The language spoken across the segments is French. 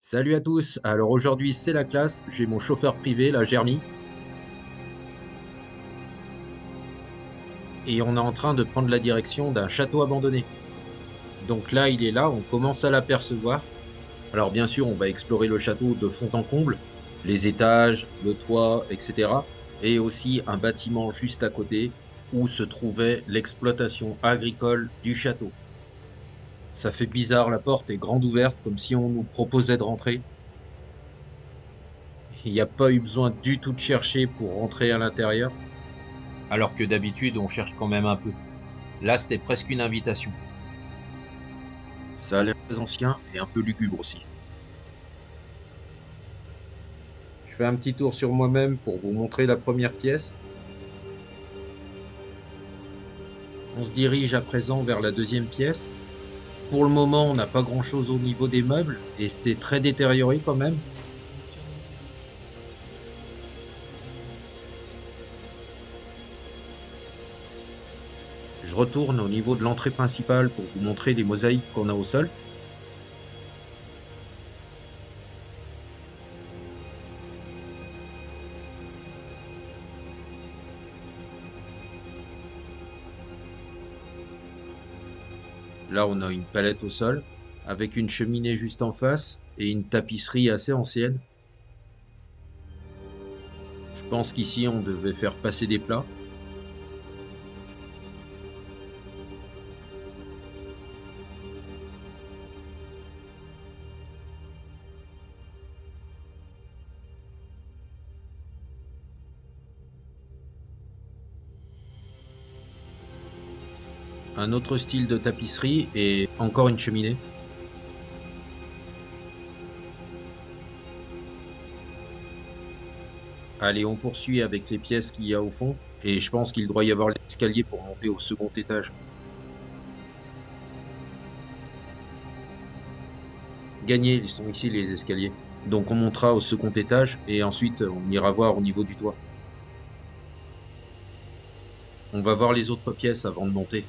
Salut à tous, alors aujourd'hui c'est la classe, j'ai mon chauffeur privé, la Germi, et on est en train de prendre la direction d'un château abandonné. Donc là il est là, on commence à l'apercevoir. Alors bien sûr on va explorer le château de fond en comble, les étages, le toit, etc. Et aussi un bâtiment juste à côté où se trouvait l'exploitation agricole du château. Ça fait bizarre, la porte est grande ouverte comme si on nous proposait de rentrer. Il n'y a pas eu besoin du tout de chercher pour rentrer à l'intérieur. Alors que d'habitude on cherche quand même un peu. Là, c'était presque une invitation. Ça a l'air très ancien et un peu lugubre aussi. Je fais un petit tour sur moi-même pour vous montrer la première pièce. On se dirige à présent vers la deuxième pièce. Pour le moment, on n'a pas grand-chose au niveau des meubles et c'est très détérioré quand même. Je retourne au niveau de l'entrée principale pour vous montrer les mosaïques qu'on a au sol. Là, on a une palette au sol avec une cheminée juste en face et une tapisserie assez ancienne. Je pense qu'ici, on devait faire passer des plats. Un autre style de tapisserie et encore une cheminée. Allez, on poursuit avec les pièces qu'il y a au fond et je pense qu'il doit y avoir l'escalier pour monter au second étage. Gagnés, ils sont ici les escaliers. Donc on montera au second étage et ensuite on ira voir au niveau du toit. On va voir les autres pièces avant de monter.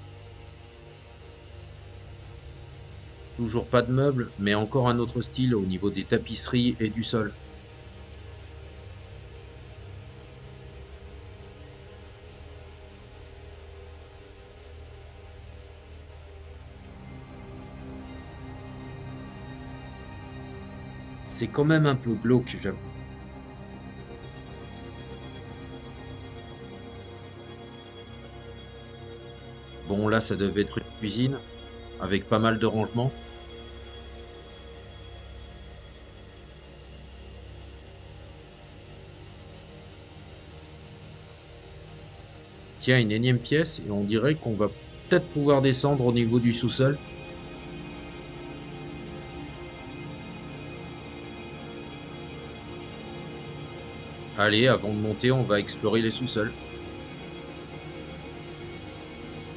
Toujours pas de meubles, mais encore un autre style au niveau des tapisseries et du sol. C'est quand même un peu glauque, j'avoue. Bon, là, ça devait être une cuisine avec pas mal de rangements. Tiens, une énième pièce et on dirait qu'on va peut-être pouvoir descendre au niveau du sous-sol. Allez, avant de monter, on va explorer les sous-sols.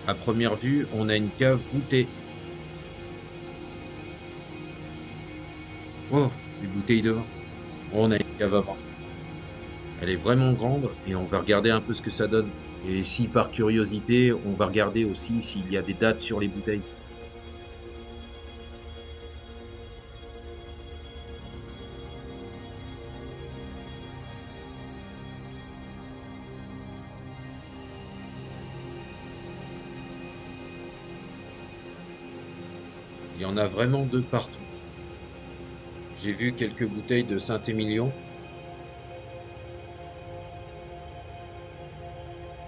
À première vue, on a une cave voûtée. Oh, des bouteilles de vin. On a une cave à vin. Elle est vraiment grande et on va regarder un peu ce que ça donne. Et si par curiosité, on va regarder aussi s'il y a des dates sur les bouteilles. Il y en a vraiment de partout. J'ai vu quelques bouteilles de Saint-Émilion.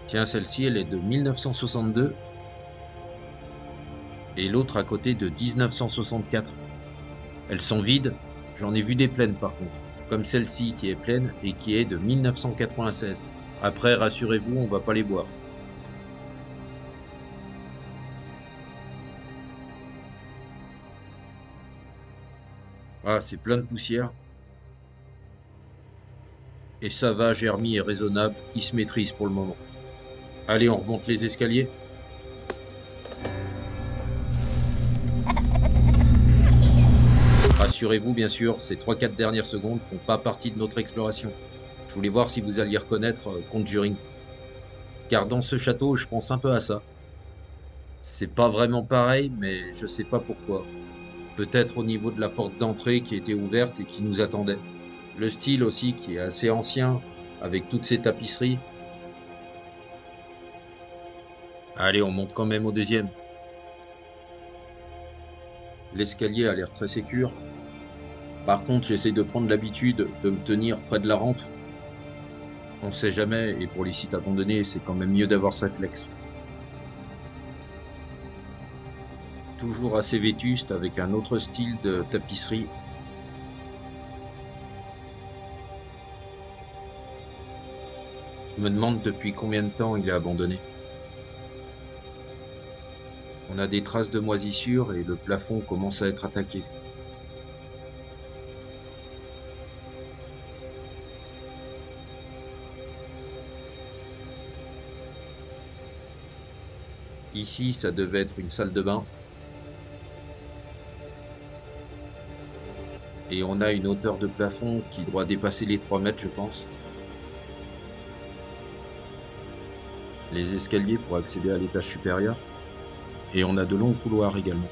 Tiens, celle-ci, elle est de 1962 et l'autre à côté de 1964. Elles sont vides, j'en ai vu des pleines par contre, comme celle-ci qui est pleine et qui est de 1996. Après, rassurez-vous, on va pas les boire. Ah, c'est plein de poussière. Et ça va, Germi est raisonnable, il se maîtrise pour le moment. Allez, on remonte les escaliers. Rassurez-vous, bien sûr, ces 3-4 dernières secondes font pas partie de notre exploration. Je voulais voir si vous alliez reconnaître Conjuring. Car dans ce château, je pense un peu à ça. C'est pas vraiment pareil, mais je sais pas pourquoi. Peut-être au niveau de la porte d'entrée qui était ouverte et qui nous attendait. Le style aussi qui est assez ancien, avec toutes ces tapisseries. Allez, on monte quand même au deuxième. L'escalier a l'air très sécure. Par contre, j'essaie de prendre l'habitude de me tenir près de la rampe. On ne sait jamais, et pour les sites abandonnés, c'est quand même mieux d'avoir ce réflexe. Toujours assez vétuste, avec un autre style de tapisserie. Je me demande depuis combien de temps il est abandonné. On a des traces de moisissure et le plafond commence à être attaqué. Ici, ça devait être une salle de bain. Et on a une hauteur de plafond qui doit dépasser les 3 mètres, je pense. Les escaliers pour accéder à l'étage supérieur. Et on a de longs couloirs également.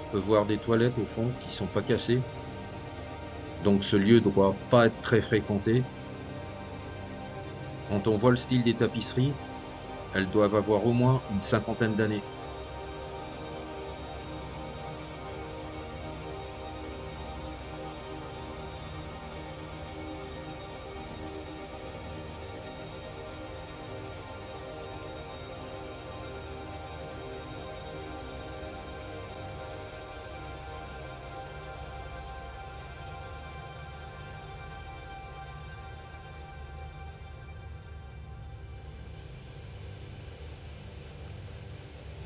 On peut voir des toilettes au fond qui sont pas cassées. Donc ce lieu ne doit pas être très fréquenté. Quand on voit le style des tapisseries, elles doivent avoir au moins une cinquantaine d'années.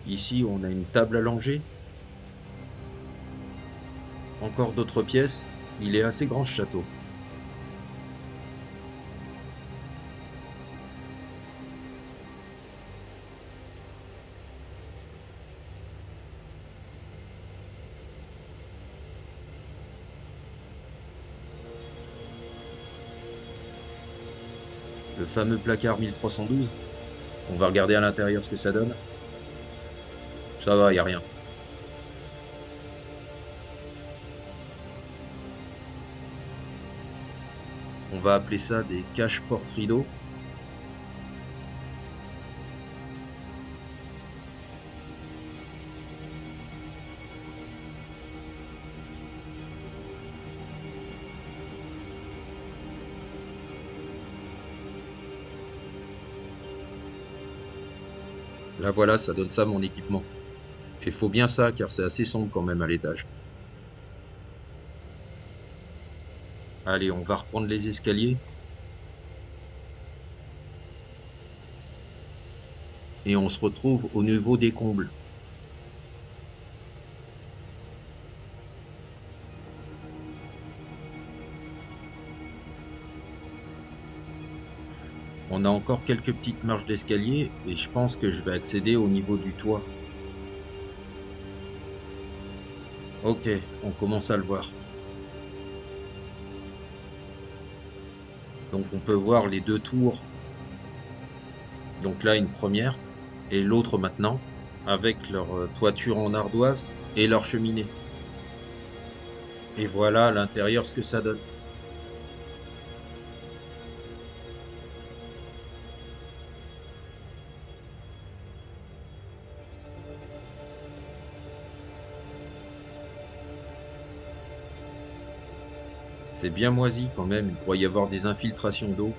Ici, on a une table allongée. Encore d'autres pièces. Il est assez grand ce château. Le fameux placard 1312. On va regarder à l'intérieur ce que ça donne. Ça va, y a rien. On va appeler ça des caches porte-rideaux. Là voilà, ça donne ça mon équipement. Il faut bien ça car c'est assez sombre quand même à l'étage. Allez, on va reprendre les escaliers. Et on se retrouve au niveau des combles. On a encore quelques petites marches d'escalier et je pense que je vais accéder au niveau du toit. Ok, on commence à le voir. Donc on peut voir les deux tours. Donc là une première et l'autre maintenant avec leur toiture en ardoise et leur cheminée. Et voilà à l'intérieur ce que ça donne. C'est bien moisi quand même, il pourrait y avoir des infiltrations d'eau.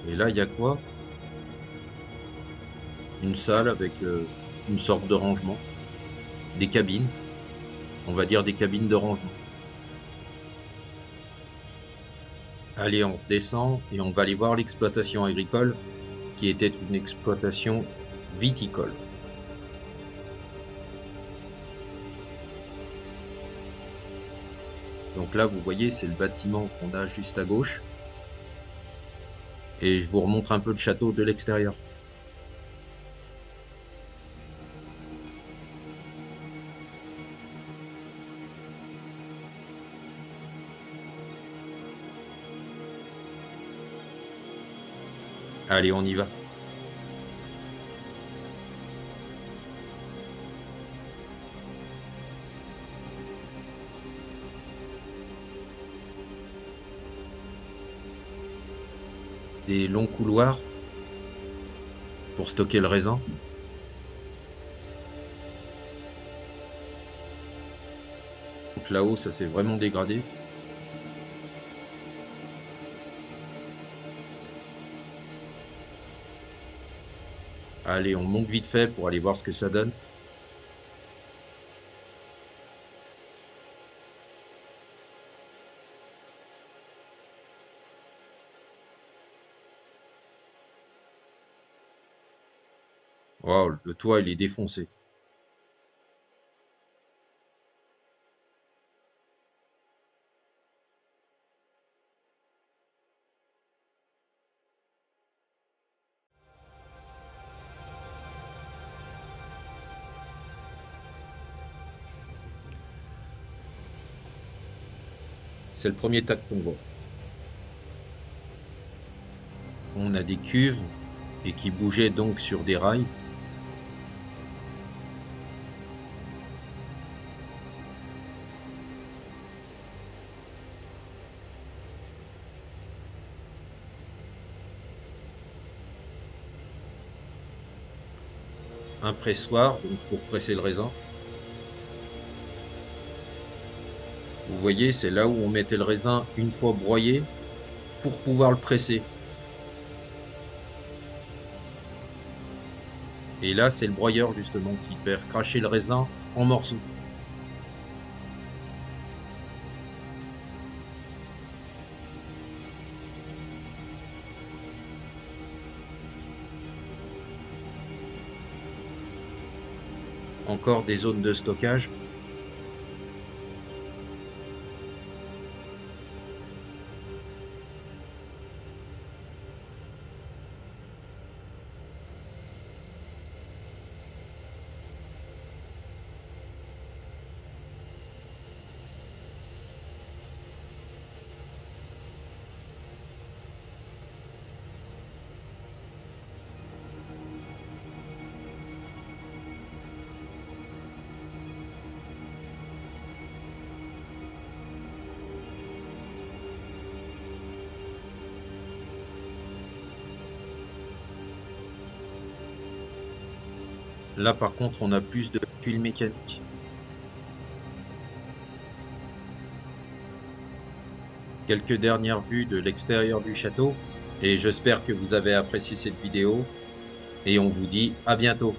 Et là, il y a quoi? Une salle avec une sorte de rangement. Des cabines. On va dire des cabines de rangement. Allez, on redescend et on va aller voir l'exploitation agricole qui était une exploitation viticole. Donc là, vous voyez, c'est le bâtiment qu'on a juste à gauche. Et je vous remontre un peu le château de l'extérieur. Allez, on y va. Des longs couloirs pour stocker le raisin. Donc là-haut, ça s'est vraiment dégradé. Allez, on monte vite fait pour aller voir ce que ça donne. Waouh, le toit, il est défoncé. C'est le premier tas qu'on voit. On a des cuves et qui bougeaient donc sur des rails. Un pressoir donc pour presser le raisin. Vous voyez, c'est là où on mettait le raisin une fois broyé pour pouvoir le presser. Et là, c'est le broyeur justement qui fait cracher le raisin en morceaux. Encore des zones de stockage. Là, par contre, on a plus de tuiles mécaniques. Quelques dernières vues de l'extérieur du château. Et j'espère que vous avez apprécié cette vidéo. Et on vous dit à bientôt.